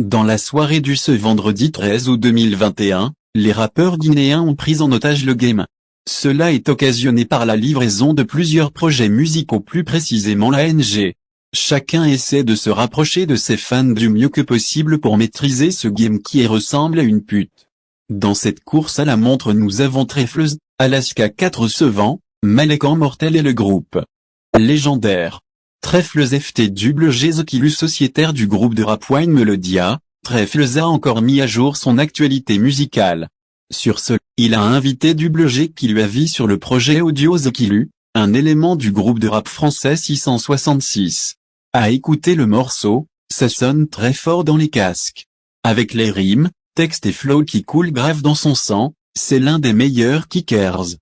Dans la soirée du ce vendredi 13 août 2021, les rappeurs guinéens ont pris en otage le game. Cela est occasionné par la livraison de plusieurs projets musicaux, plus précisément l'ANG. Chacun essaie de se rapprocher de ses fans du mieux que possible pour maîtriser ce game qui ressemble à une pute. Dans cette course à la montre, nous avons Trèfles, Alaska 4 Sevent, Malécan Mortel et le groupe légendaire Trèfles FT Zekilus, sociétaire du groupe de rap Wine Melodia. Trèfles a encore mis à jour son actualité musicale. Sur ce, il a invité G qui lui avis sur le projet audio Zekilus, un élément du groupe de rap français 666. À écouter le morceau, ça sonne très fort dans les casques. Avec les rimes, textes et flow qui coulent grave dans son sang, c'est l'un des meilleurs kickers.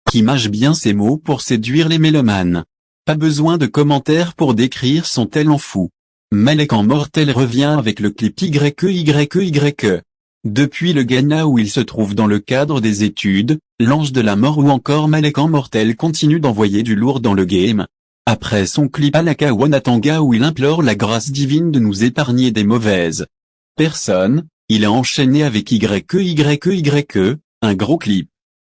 Qui mâche bien ses mots pour séduire les mélomanes. Pas besoin de commentaires pour décrire son talent fou. Malécan Mortel revient avec le clip YEYEYE. Depuis le Ghana où il se trouve dans le cadre des études, l'Ange de la Mort ou encore Malécan Mortel continue d'envoyer du lourd dans le game. Après son clip Alaka Wanatanga où il implore la grâce divine de nous épargner des mauvaises personnes, il a enchaîné avec YEYEYE, un gros clip.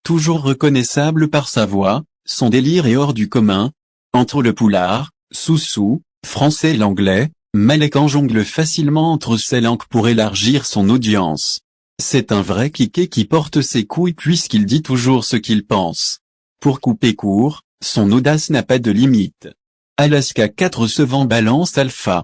Toujours reconnaissable par sa voix, son délire est hors du commun. Entre le poulard, Soussou, français et l'anglais, Malécan jongle facilement entre ces langues pour élargir son audience. C'est un vrai kické qui porte ses couilles puisqu'il dit toujours ce qu'il pense. Pour couper court, son audace n'a pas de limite. Alaska 4 Sevent balance Alpha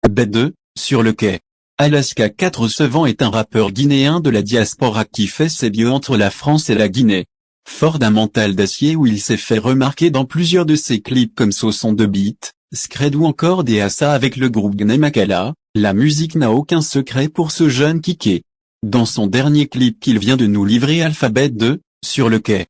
B2, sur le quai. Alaska 4 Sevent est un rappeur guinéen de la diaspora qui fait ses lieux entre la France et la Guinée. Fort d'un mental d'acier où il s'est fait remarquer dans plusieurs de ses clips comme Sauson de Beat, Scred ou encore des Assa avec le groupe Gnemakala, la musique n'a aucun secret pour ce jeune kické. Dans son dernier clip qu'il vient de nous livrer Alphabet 2, sur le quai,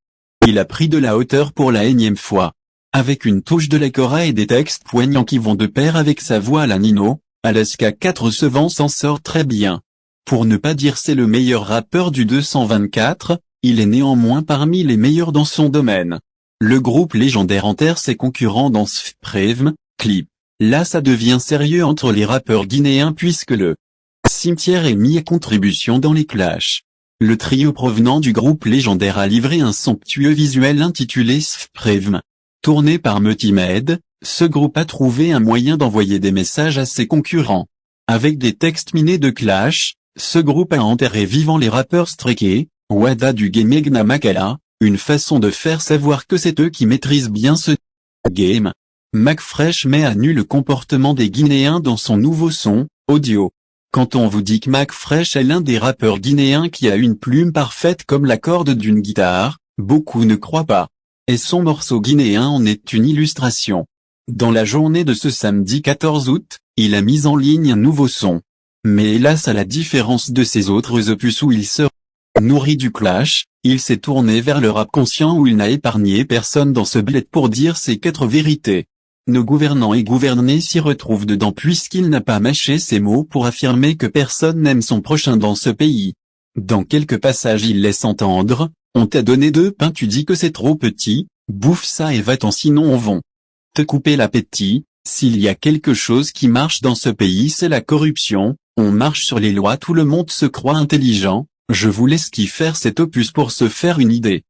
il a pris de la hauteur pour la énième fois. Avec une touche de la cora et des textes poignants qui vont de pair avec sa voix à la Nino, Alaska 4 Sevent s'en sort très bien. Pour ne pas dire c'est le meilleur rappeur du 224, il est néanmoins parmi les meilleurs dans son domaine. Le groupe légendaire enterre ses concurrents dans Sfprevm, clip. Là ça devient sérieux entre les rappeurs guinéens puisque le cimetière est mis à contribution dans les clashs. Le trio provenant du groupe légendaire a livré un somptueux visuel intitulé Sfprevm. Tourné par Mutimed, ce groupe a trouvé un moyen d'envoyer des messages à ses concurrents. Avec des textes minés de clash, ce groupe a enterré vivant les rappeurs streakés, Wada du game Gnemakala, une façon de faire savoir que c'est eux qui maîtrisent bien ce game. McFresh met à nu le comportement des Guinéens dans son nouveau son, audio. Quand on vous dit que McFresh est l'un des rappeurs guinéens qui a une plume parfaite comme la corde d'une guitare, beaucoup ne croient pas. Et son morceau guinéen en est une illustration. Dans la journée de ce samedi 14 août, il a mis en ligne un nouveau son. Mais hélas, à la différence de ses autres opus où il se nourri du clash, il s'est tourné vers le rap conscient où il n'a épargné personne dans ce bled pour dire ses 4 vérités. Nos gouvernants et gouvernés s'y retrouvent dedans puisqu'il n'a pas mâché ses mots pour affirmer que personne n'aime son prochain dans ce pays. Dans quelques passages il laisse entendre, on t'a donné 2 pains, tu dis que c'est trop petit, bouffe ça et va-t'en sinon on vont te couper l'appétit. S'il y a quelque chose qui marche dans ce pays c'est la corruption, on marche sur les lois, tout le monde se croit intelligent. Je vous laisse qui faire cet opus pour se faire une idée.